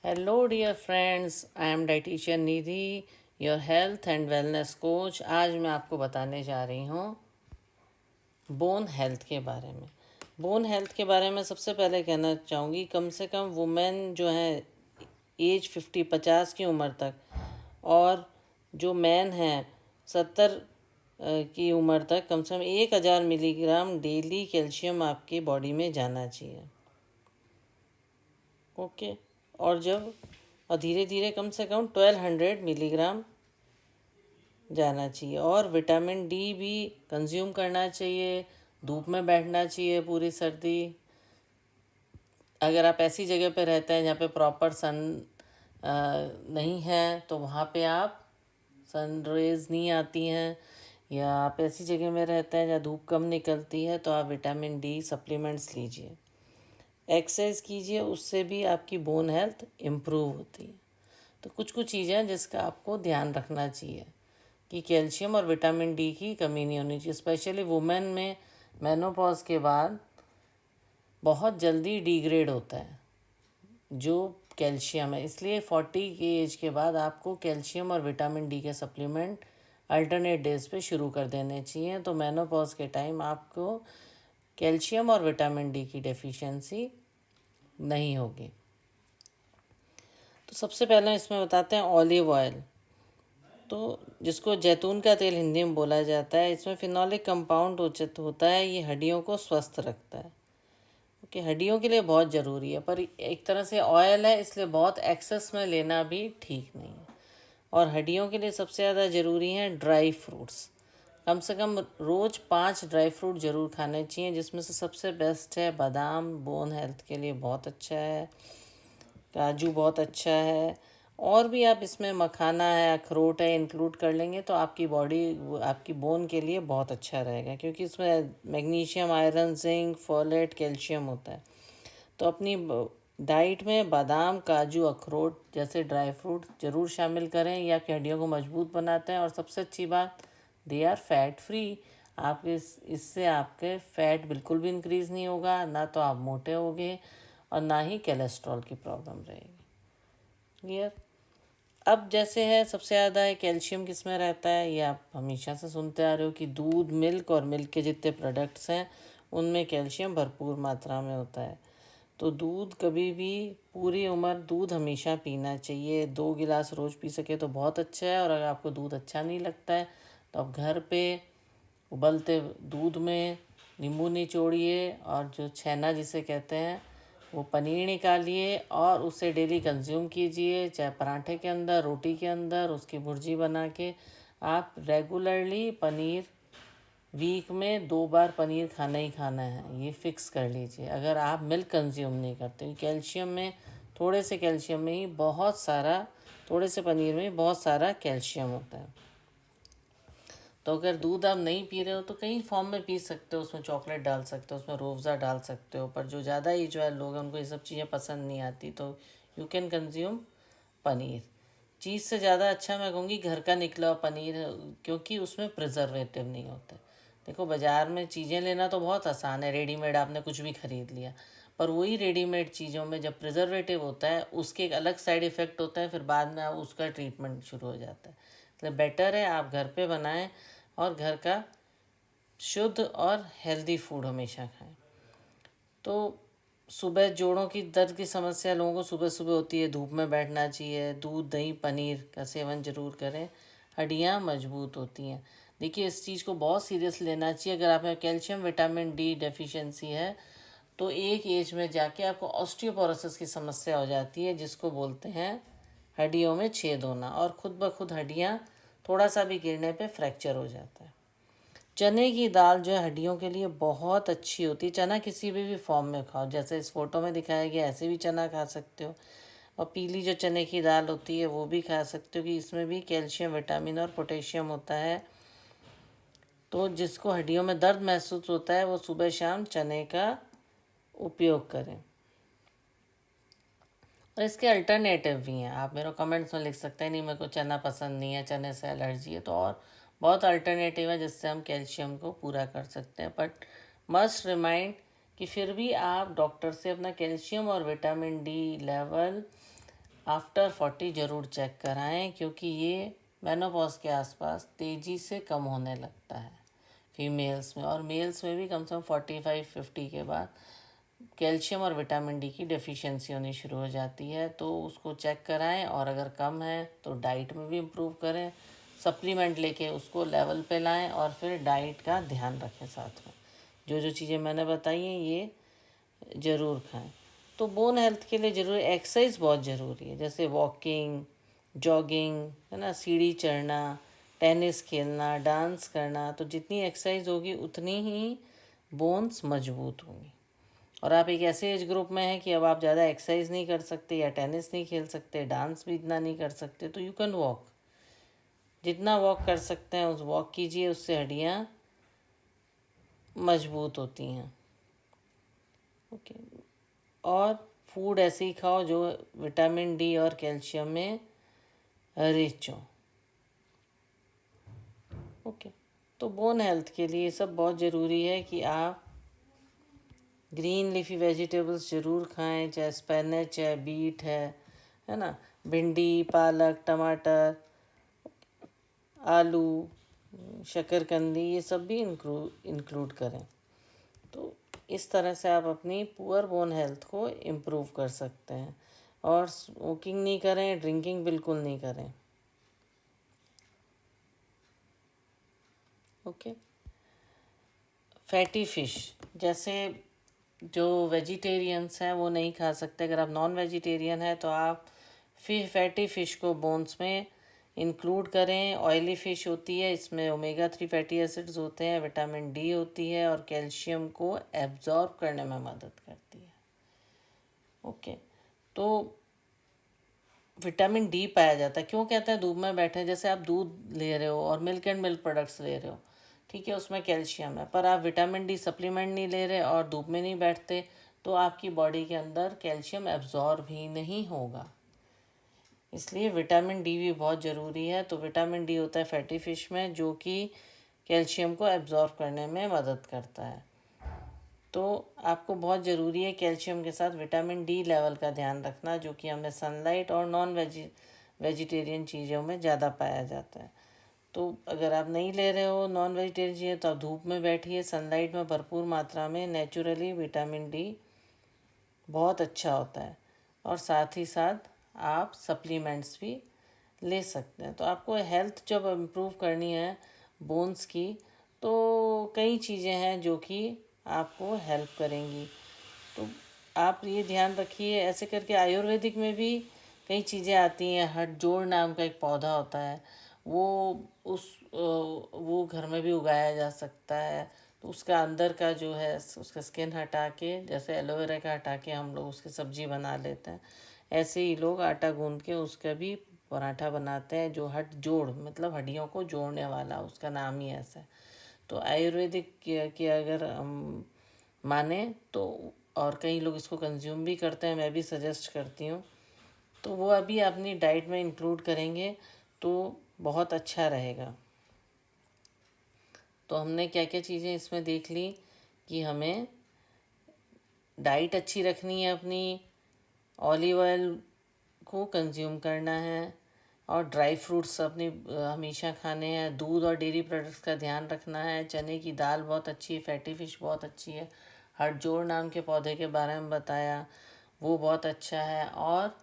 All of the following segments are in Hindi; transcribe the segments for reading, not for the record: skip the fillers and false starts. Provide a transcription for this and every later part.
Hello dear friends, I am dietitian Nidhi, your health and wellness coach. आज मैं आपको बताने जा रही हूँ बोन हेल्थ के बारे में। बोन हेल्थ के बारे में सबसे पहले कहना चाहूँगी, कम से कम वुमेन जो है एज 50 की उम्र तक, और जो मैन हैं 70 की उम्र तक, कम से कम 1000 मिलीग्राम डेली कैल्शियम आपकी बॉडी में जाना चाहिए। ओके। और धीरे धीरे कम से कम 1200 मिलीग्राम जाना चाहिए। और विटामिन डी भी कंज्यूम करना चाहिए। धूप में बैठना चाहिए पूरी सर्दी। अगर आप ऐसी जगह पे रहते हैं जहाँ पे प्रॉपर सन नहीं है, तो वहाँ पे आप सन रेज नहीं आती हैं, या आप ऐसी जगह में रहते हैं जहाँ धूप कम निकलती है, तो आप विटामिन डी सप्लीमेंट्स लीजिए। एक्सरसाइज कीजिए, उससे भी आपकी बोन हेल्थ इम्प्रूव होती है। तो कुछ कुछ चीज़ें हैं जिसका आपको ध्यान रखना चाहिए कि कैल्शियम और विटामिन डी की कमी नहीं होनी चाहिए। स्पेशली वुमेन में मेनोपॉज के बाद बहुत जल्दी डिग्रेड होता है जो कैल्शियम है, इसलिए 40 की एज के बाद आपको कैल्शियम और विटामिन डी के सप्लीमेंट अल्टरनेट डेज पे शुरू कर देने चाहिए। तो मेनोपॉज के टाइम आपको कैल्शियम और विटामिन डी की डेफिशिएंसी नहीं होगी। तो सबसे पहले इसमें बताते हैं ऑलिव ऑयल, तो जिसको जैतून का तेल हिंदी में बोला जाता है। इसमें फिनोलिक कंपाउंड उचित होता है, ये हड्डियों को स्वस्थ रखता है। ओके, हड्डियों के लिए बहुत ज़रूरी है, पर एक तरह से ऑयल है, इसलिए बहुत एक्सेस में लेना भी ठीक नहीं है। और हड्डियों के लिए सबसे ज़्यादा ज़रूरी हैं ड्राई फ्रूट्स। कम से कम रोज़ 5 ड्राई फ्रूट ज़रूर खाने चाहिए, जिसमें से सबसे बेस्ट है बादाम, बोन हेल्थ के लिए बहुत अच्छा है। काजू बहुत अच्छा है। और भी आप इसमें मखाना है, अखरोट है, इंक्लूड कर लेंगे तो आपकी बॉडी, आपकी बोन के लिए बहुत अच्छा रहेगा, क्योंकि इसमें magnesium, iron, zinc, folate, calcium होता है। तो अपनी डाइट में बादाम, काजू, अखरोट जैसे ड्राई फ्रूट ज़रूर शामिल करें। ये आपकी हड्डियों को मजबूत बनाते हैं। और सबसे अच्छी बात, दे आर फैट फ्री। आपके इससे आपके फैट बिल्कुल भी इंक्रीज़ नहीं होगा, ना तो आप मोटे होगे और ना ही कोलेस्ट्रॉल की प्रॉब्लम रहेगी। क्लियर। अब जैसे है, सबसे ज़्यादा है कैल्शियम किस में रहता है, ये आप हमेशा से सुनते आ रहे हो कि दूध, मिल्क और मिल्क के जितने प्रोडक्ट्स हैं उनमें कैल्शियम भरपूर मात्रा में होता है। तो दूध कभी भी, पूरी उम्र दूध हमेशा पीना चाहिए। 2 गिलास रोज़ पी सके तो बहुत अच्छा है। और अगर आपको दूध अच्छा नहीं लगता है तो आप घर पे उबलते दूध में नींबू निचोड़िए, और जो छेना जिसे कहते हैं वो पनीर निकालिए और उसे डेली कंज्यूम कीजिए, चाहे पराठे के अंदर, रोटी के अंदर, उसकी भुर्जी बना के। आप रेगुलरली पनीर, वीक में 2 बार पनीर खाना ही खाना है, ये फिक्स कर लीजिए। अगर आप मिल्क कंज्यूम नहीं करते, कैल्शियम में, थोड़े से कैल्शियम में ही बहुत सारा, थोड़े से पनीर में बहुत सारा कैल्शियम होता है। तो अगर दूध आप नहीं पी रहे हो तो कई फॉर्म में पी सकते हो, उसमें चॉकलेट डाल सकते हो, उसमें रूअफ़ज़ा डाल सकते हो। पर जो ज़्यादा एज वाले लोग हैं उनको ये सब चीज़ें पसंद नहीं आती, तो यू कैन कंज्यूम पनीर। चीज़ से ज़्यादा अच्छा मैं कहूँगी घर का निकला हुआ पनीर, क्योंकि उसमें प्रिजर्वेटिव नहीं होते। देखो, बाज़ार में चीज़ें लेना तो बहुत आसान है, रेडीमेड आपने कुछ भी ख़रीद लिया, पर वही रेडीमेड चीज़ों में जब प्रिजर्वेटिव होता है उसके एक अलग साइड इफ़ेक्ट होता है, फिर बाद में उसका ट्रीटमेंट शुरू हो जाता है। तो बेटर है आप घर पे बनाएं और घर का शुद्ध और हेल्दी फूड हमेशा खाएं। तो सुबह जोड़ों की दर्द की समस्या लोगों को सुबह सुबह होती है, धूप में बैठना चाहिए। दूध, दही, पनीर का सेवन ज़रूर करें, हड्डियाँ मजबूत होती हैं। देखिए, इस चीज़ को बहुत सीरियस लेना चाहिए। अगर आप में कैल्शियम, विटामिन डी डेफिशिएंसी है तो एक एज में जाके आपको ऑस्टियोपोरोसिस की समस्या हो जाती है, जिसको बोलते हैं हड्डियों में छेद होना, और खुद ब खुद हड्डियाँ थोड़ा सा भी गिरने पे फ्रैक्चर हो जाता है। चने की दाल जो है हड्डियों के लिए बहुत अच्छी होती है। चना किसी भी फॉर्म में खाओ, जैसे इस फोटो में दिखाया गया ऐसे भी चना खा सकते हो। और पीली जो चने की दाल होती है वो भी खा सकते हो, कि इसमें भी कैल्शियम, विटामिन और पोटेशियम होता है। तो जिसको हड्डियों में दर्द महसूस होता है वो सुबह शाम चने का उपयोग करें। और इसके अल्टरनेटिव भी हैं, आप मेरे कमेंट्स में लिख सकते हैं नहीं मेरे को चना पसंद नहीं है, चने से एलर्जी है, तो और बहुत अल्टरनेटिव है जिससे हम कैल्शियम को पूरा कर सकते हैं। बट मस्ट रिमाइंड कि फिर भी आप डॉक्टर से अपना कैल्शियम और विटामिन डी लेवल आफ्टर 40 ज़रूर चेक कराएं, क्योंकि ये मेनोपॉज के आसपास तेज़ी से कम होने लगता है फीमेल्स में, और मेल्स में भी कम से कम 45-50 के बाद कैल्शियम और विटामिन डी की डेफिशिएंसी होनी शुरू हो जाती है। तो उसको चेक कराएं, और अगर कम है तो डाइट में भी इम्प्रूव करें, सप्लीमेंट लेके उसको लेवल पे लाएं, और फिर डाइट का ध्यान रखें साथ में। जो जो चीज़ें मैंने बताई हैं ये ज़रूर खाएं। तो बोन हेल्थ के लिए ज़रूरी एक्सरसाइज बहुत ज़रूरी है, जैसे वॉकिंग, जॉगिंग, है ना, सीढ़ी चढ़ना, टेनिस खेलना, डांस करना। तो जितनी एक्सरसाइज होगी उतनी ही बोन्स मजबूत होंगी। और आप एक ऐसे एज ग्रुप में हैं कि अब आप ज़्यादा एक्सरसाइज नहीं कर सकते, या टेनिस नहीं खेल सकते, डांस भी इतना नहीं कर सकते, तो यू कैन वॉक। जितना वॉक कर सकते हैं उस वॉक कीजिए, उससे हड्डियाँ मजबूत होती हैं। ओके। और फूड ऐसे ही खाओ जो विटामिन डी और कैल्शियम में रिच हो। ओके। तो बोन हेल्थ के लिए सब बहुत ज़रूरी है कि आप ग्रीन लीफी वेजिटेबल्स ज़रूर खाएं, चाहे स्पेनच है, बीट है ना, भिंडी, पालक, टमाटर, आलू, शकरकंदी, ये सब भी इंक्लूड करें। तो इस तरह से आप अपनी पुअर बोन हेल्थ को इम्प्रूव कर सकते हैं। और स्मोकिंग नहीं करें, ड्रिंकिंग बिल्कुल नहीं करें। ओके। फैटी फ़िश, जैसे जो वेजिटेरियंस हैं वो नहीं खा सकते, अगर आप नॉन वेजिटेरियन हैं तो आप फैटी फ़िश को बोन्स में इंक्लूड करें। ऑयली फ़िश होती है, इसमें ओमेगा 3 फैटी एसिड्स होते हैं, विटामिन डी होती है, और कैल्शियम को एब्जॉर्ब करने में मदद करती है। ओके। तो विटामिन डी पाया जाता है, क्यों कहते हैं धूप में बैठे, जैसे आप दूध ले रहे हो और मिल्क एंड मिल्क प्रोडक्ट्स ले रहे हो, ठीक है, उसमें कैल्शियम है, पर आप विटामिन डी सप्लीमेंट नहीं ले रहे और धूप में नहीं बैठते, तो आपकी बॉडी के अंदर कैल्शियम एब्जॉर्ब ही नहीं होगा। इसलिए विटामिन डी भी बहुत ज़रूरी है। तो विटामिन डी होता है फैटी फिश में, जो कि कैल्शियम को एब्जॉर्ब करने में मदद करता है। तो आपको बहुत ज़रूरी है कैल्शियम के साथ विटामिन डी लेवल का ध्यान रखना, जो कि हमें सनलाइट और नॉन वेजिटेरियन चीज़ों में ज़्यादा पाया जाता है। तो अगर आप नहीं ले रहे हो नॉन वेजिटेरियन चीज़ें, तो आप धूप में बैठिए, सनलाइट में भरपूर मात्रा में। नेचुरली विटामिन डी बहुत अच्छा होता है, और साथ ही साथ आप सप्लीमेंट्स भी ले सकते हैं। तो आपको हेल्थ जब इम्प्रूव करनी है बोन्स की, तो कई चीज़ें हैं जो कि आपको हेल्प करेंगी। तो आप ये ध्यान रखिए, ऐसे करके आयुर्वेदिक में भी कई चीज़ें आती हैं। हठजोड़ नाम का एक पौधा होता है, वो वो घर में भी उगाया जा सकता है। तो उसका अंदर का जो है उसका स्किन हटा के, जैसे एलोवेरा का हटा के हम लोग उसकी सब्जी बना लेते हैं, ऐसे ही लोग आटा गूंद के उसका भी पराठा बनाते हैं, जो हट जोड़ मतलब हड्डियों को जोड़ने वाला, उसका नाम ही ऐसा है। तो आयुर्वेदिक की अगर हम माने तो, और कई लोग इसको कंज्यूम भी करते हैं, मैं भी सजेस्ट करती हूँ, तो वो अभी अपनी डाइट में इंक्लूड करेंगे तो बहुत अच्छा रहेगा। तो हमने क्या क्या चीज़ें इसमें देख ली कि हमें डाइट अच्छी रखनी है अपनी, ऑलिव ऑयल को कंज्यूम करना है, और ड्राई फ्रूट्स अपनी हमेशा खाने हैं, दूध और डेयरी प्रोडक्ट्स का ध्यान रखना है, चने की दाल बहुत अच्छी है, फैटी फिश बहुत अच्छी है, हठजोड़ नाम के पौधे के बारे में बताया, वो बहुत अच्छा है, और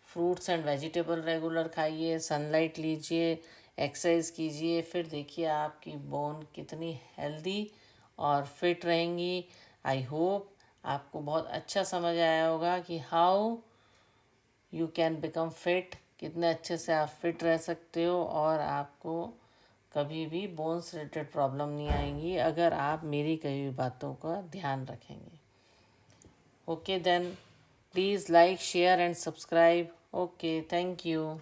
फ्रूट्स एंड वेजिटेबल रेगुलर खाइए, सनलाइट लीजिए, एक्सरसाइज कीजिए, फिर देखिए आपकी बोन कितनी हेल्दी और फिट रहेंगी। आई होप आपको बहुत अच्छा समझ आया होगा कि how you can become fit, कितने अच्छे से आप फिट रह सकते हो, और आपको कभी भी बोन्स रिलेटेड प्रॉब्लम नहीं आएंगी अगर आप मेरी कही हुई बातों का ध्यान रखेंगे। Okay then, please like, share and subscribe. Okay, thank you.